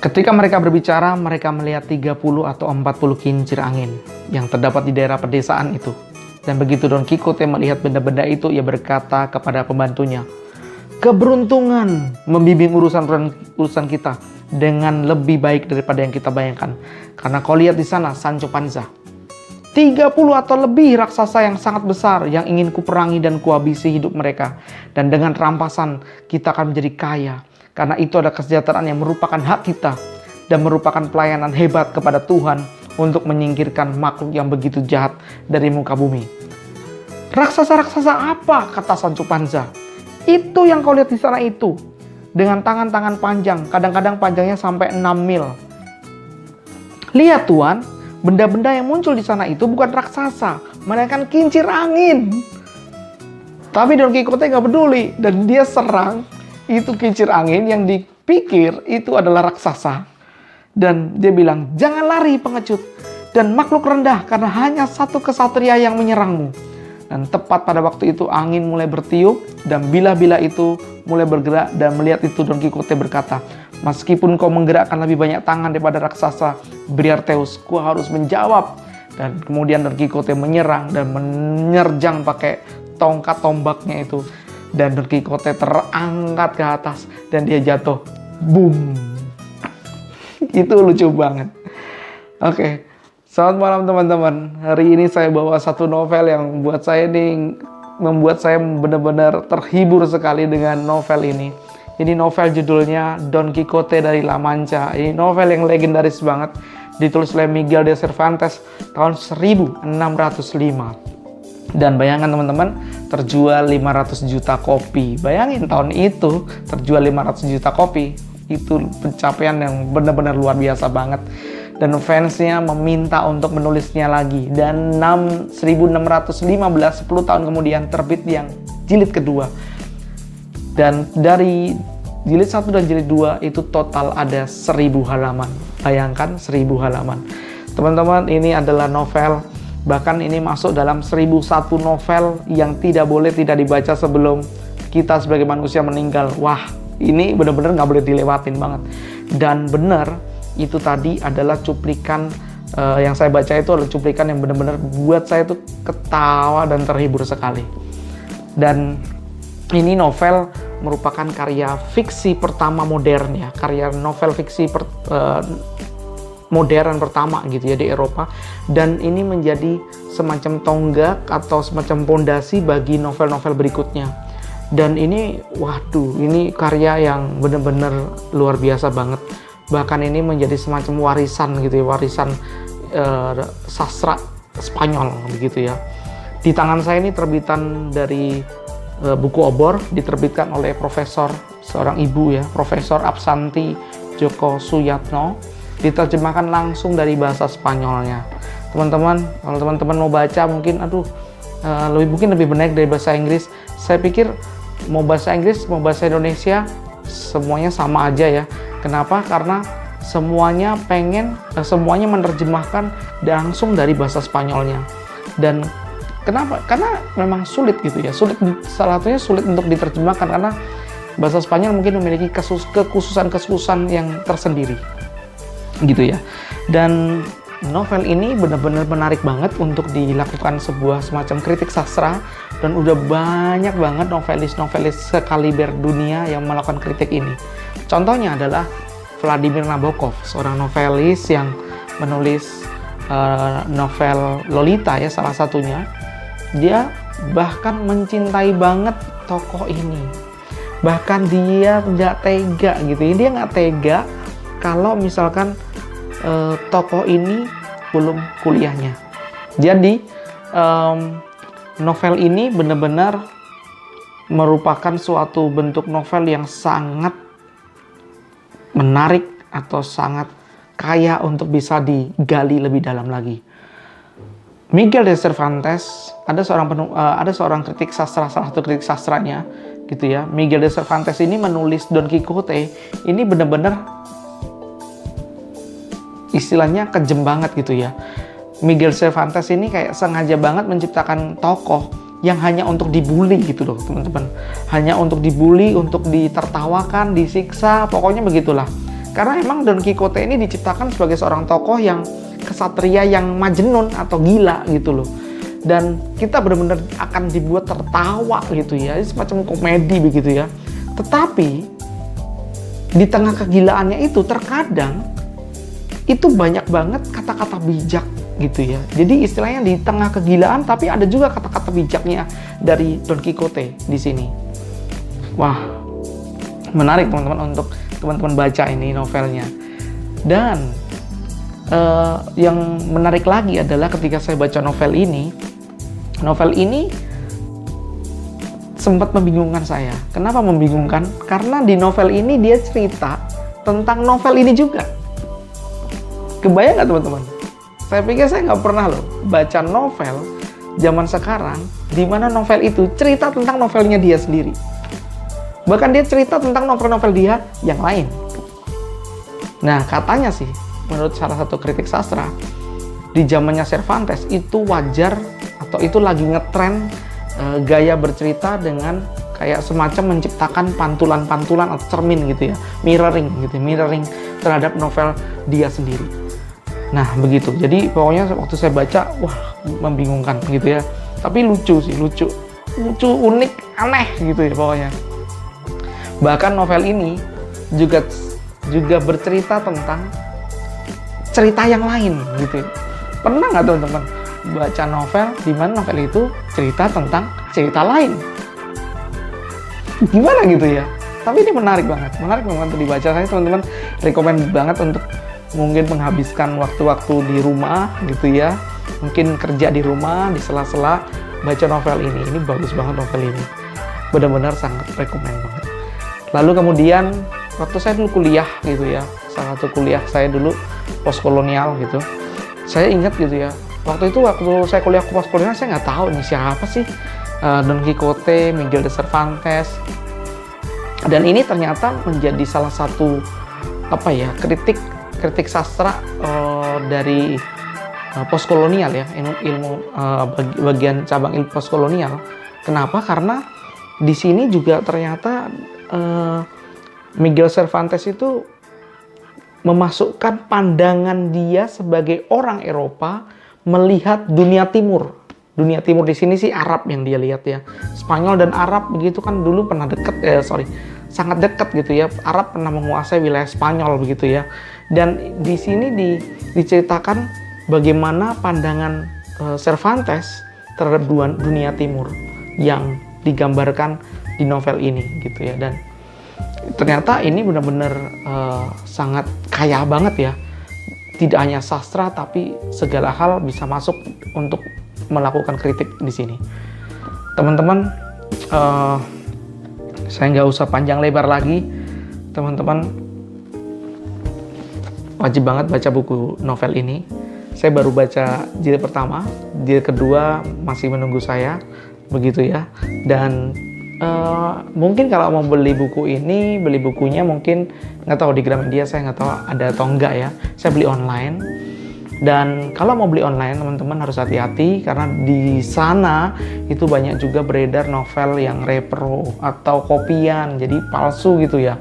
Ketika mereka berbicara, mereka melihat 30 atau 40 kincir angin yang terdapat di daerah pedesaan itu. Dan begitu Don Quixote melihat benda-benda itu, ia berkata kepada pembantunya, "Keberuntungan membimbing urusan kita dengan lebih baik daripada yang kita bayangkan. Karena kau lihat di sana Sancho Panza, 30 atau lebih raksasa yang sangat besar yang ingin kuperangi dan kuhabisi hidup mereka. Dan dengan rampasan kita akan menjadi kaya. Karena itu adalah kesejahteraan yang merupakan hak kita dan merupakan pelayanan hebat kepada Tuhan untuk menyingkirkan makhluk yang begitu jahat dari muka bumi." "Raksasa-raksasa apa?" kata Sancho Panza. "Itu yang kau lihat di sana itu. Dengan tangan-tangan panjang, kadang-kadang panjangnya sampai 6 mil. Lihat Tuan, benda-benda yang muncul di sana itu bukan raksasa, melainkan kincir angin." Tapi Don Quixote gak peduli dan dia serang itu kincir angin yang dipikir itu adalah raksasa. Dan dia bilang, "Jangan lari pengecut dan makhluk rendah, karena hanya satu kesatria yang menyerangmu." Dan tepat pada waktu itu angin mulai bertiup dan bila-bila itu mulai bergerak, dan melihat itu Don Quixote berkata, "Meskipun kau menggerakkan lebih banyak tangan daripada raksasa Briarteus, ku harus menjawab." Dan kemudian Don Quixote menyerang dan menyerjang pakai tongkat tombaknya itu. Dan Don Quixote terangkat ke atas dan dia jatuh. Boom. Itu lucu banget. Oke. Selamat malam teman-teman. Hari ini saya bawa satu novel yang membuat saya benar-benar terhibur sekali dengan novel ini. Ini novel judulnya Don Quixote dari La Mancha. Ini novel yang legendaris banget. Ditulis oleh Miguel de Cervantes tahun 1605. Dan bayangkan teman-teman, terjual 500 juta kopi. Bayangin tahun itu terjual 500 juta kopi. Itu pencapaian yang benar-benar luar biasa banget. Dan fansnya meminta untuk menulisnya lagi. Dan 1615, 10 tahun kemudian terbit yang jilid kedua. Dan dari jilid 1 dan jilid 2 itu total ada 1000 halaman. Bayangkan 1000 halaman. Teman-teman, ini adalah novel, bahkan ini masuk dalam 1001 novel yang tidak dibaca sebelum kita sebagai manusia meninggal. Wah, ini benar-benar nggak boleh dilewatin banget. Dan benar, itu tadi adalah cuplikan yang saya baca itu adalah cuplikan yang benar-benar buat saya tuh ketawa dan terhibur sekali. Dan ini novel merupakan karya fiksi pertama modern ya, karya novel fiksi modern pertama gitu ya di Eropa, dan ini menjadi semacam tonggak atau semacam pondasi bagi novel-novel berikutnya. Dan ini, waduh, ini karya yang benar-benar luar biasa banget. Bahkan ini menjadi semacam warisan gitu ya, warisan sastra Spanyol begitu ya. Di tangan saya ini terbitan dari buku obor, diterbitkan oleh seorang ibu ya, Profesor Absanti Djoko Suyatno, diterjemahkan langsung dari bahasa Spanyolnya. Teman-teman, kalau teman-teman mau baca mungkin lebih menarik dari bahasa Inggris. Saya pikir mau bahasa Inggris, mau bahasa Indonesia, semuanya sama aja ya. Kenapa? Karena semuanya menerjemahkan langsung dari bahasa Spanyolnya. Dan kenapa? Karena memang sulit gitu ya. Salah satunya sulit untuk diterjemahkan karena bahasa Spanyol mungkin memiliki kekhususan yang tersendiri. Gitu ya. Dan novel ini benar-benar menarik banget untuk dilakukan sebuah semacam kritik sastra, dan udah banyak banget novelis-novelis sekaliber dunia yang melakukan kritik ini. Contohnya adalah Vladimir Nabokov, seorang novelis yang menulis novel Lolita ya, salah satunya. Dia bahkan mencintai banget tokoh ini. Bahkan dia nggak tega gitu. Dia nggak tega kalau misalkan tokoh ini belum kuliahnya. Jadi novel ini benar-benar merupakan suatu bentuk novel yang sangat menarik atau sangat kaya untuk bisa digali lebih dalam lagi. Miguel de Cervantes, ada seorang kritik sastra, salah satu kritik sastranya gitu ya. Miguel de Cervantes ini menulis Don Quixote ini benar-benar istilahnya kejem banget gitu ya. Miguel Cervantes ini kayak sengaja banget menciptakan tokoh yang hanya untuk dibully gitu loh teman-teman. Hanya untuk dibully, untuk ditertawakan, disiksa, pokoknya begitulah. Karena emang Don Quixote ini diciptakan sebagai seorang tokoh yang kesatria yang majnun atau gila gitu loh. Dan kita benar-benar akan dibuat tertawa gitu ya, semacam komedi begitu ya. Tetapi di tengah kegilaannya itu terkadang itu banyak banget kata-kata bijak gitu ya. Jadi istilahnya di tengah kegilaan tapi ada juga kata-kata bijaknya dari Don Quixote di sini. Wah, menarik teman-teman untuk teman-teman baca ini novelnya. Dan yang menarik lagi adalah ketika saya baca novel ini sempat membingungkan saya. Kenapa membingungkan? Karena di novel ini dia cerita tentang novel ini juga. Kebayang nggak teman-teman? Saya pikir saya nggak pernah loh baca novel zaman sekarang di mana novel itu cerita tentang novelnya dia sendiri. Bahkan dia cerita tentang novel-novel dia yang lain. Nah, katanya sih, menurut salah satu kritik sastra, di zamannya Cervantes itu wajar atau itu lagi ngetren gaya bercerita dengan kayak semacam menciptakan pantulan-pantulan atau cermin gitu ya, mirroring terhadap novel dia sendiri. Nah begitu, jadi pokoknya waktu saya baca, wah membingungkan gitu ya, tapi lucu, unik, aneh gitu ya pokoknya. Bahkan novel ini juga bercerita tentang cerita yang lain gitu. Pernah nggak teman-teman baca novel di mana novel itu cerita tentang cerita lain? Gimana gitu ya? Tapi ini menarik banget untuk dibaca. Saya teman-teman rekomend banget untuk mungkin menghabiskan waktu-waktu di rumah gitu ya. Mungkin kerja di rumah, di sela-sela baca novel ini. Ini bagus banget novel ini. Benar-benar sangat rekomend banget. Lalu kemudian waktu saya dulu kuliah gitu ya, salah satu kuliah saya dulu postkolonial gitu, saya ingat gitu ya, waktu saya kuliah postkolonial saya nggak tahu ini siapa sih Don Quixote, Miguel de Cervantes, dan ini ternyata menjadi salah satu kritik sastra dari postkolonial ya, ilmu bagian cabang ilmu postkolonial. Kenapa? Karena di sini juga ternyata Miguel Cervantes itu memasukkan pandangan dia sebagai orang Eropa melihat dunia timur. Dunia timur di sini sih Arab yang dia lihat ya. Spanyol dan Arab begitu kan dulu pernah sangat dekat gitu ya. Arab pernah menguasai wilayah Spanyol begitu ya. Dan di sini diceritakan bagaimana pandangan Cervantes terhadap dunia timur yang digambarkan di novel ini gitu ya. Dan ternyata ini benar-benar sangat kaya banget ya. Tidak hanya sastra tapi segala hal bisa masuk untuk melakukan kritik di sini. Teman-teman, saya nggak usah panjang lebar lagi. Teman-teman wajib banget baca buku novel ini. Saya baru baca jilid pertama, jilid kedua masih menunggu saya, begitu ya. Dan mungkin kalau mau beli bukunya mungkin nggak tahu di Gramedia, saya nggak tahu ada atau enggak ya. Saya beli online. Dan kalau mau beli online teman-teman harus hati-hati karena di sana itu banyak juga beredar novel yang repro atau kopian, jadi palsu gitu ya.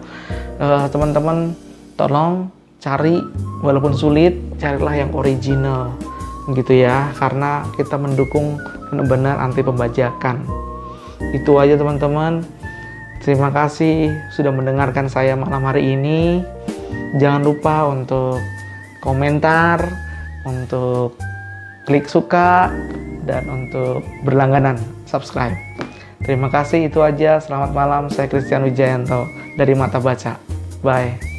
Teman-teman tolong cari, walaupun sulit, carilah yang original gitu ya, karena kita mendukung benar-benar anti pembajakan. Itu aja teman-teman. Terima kasih sudah mendengarkan saya malam hari ini. Jangan lupa untuk komentar, untuk klik suka, dan untuk berlangganan subscribe. Terima kasih, itu aja. Selamat malam, saya Christian Wijayanto dari Mata Baca. Bye.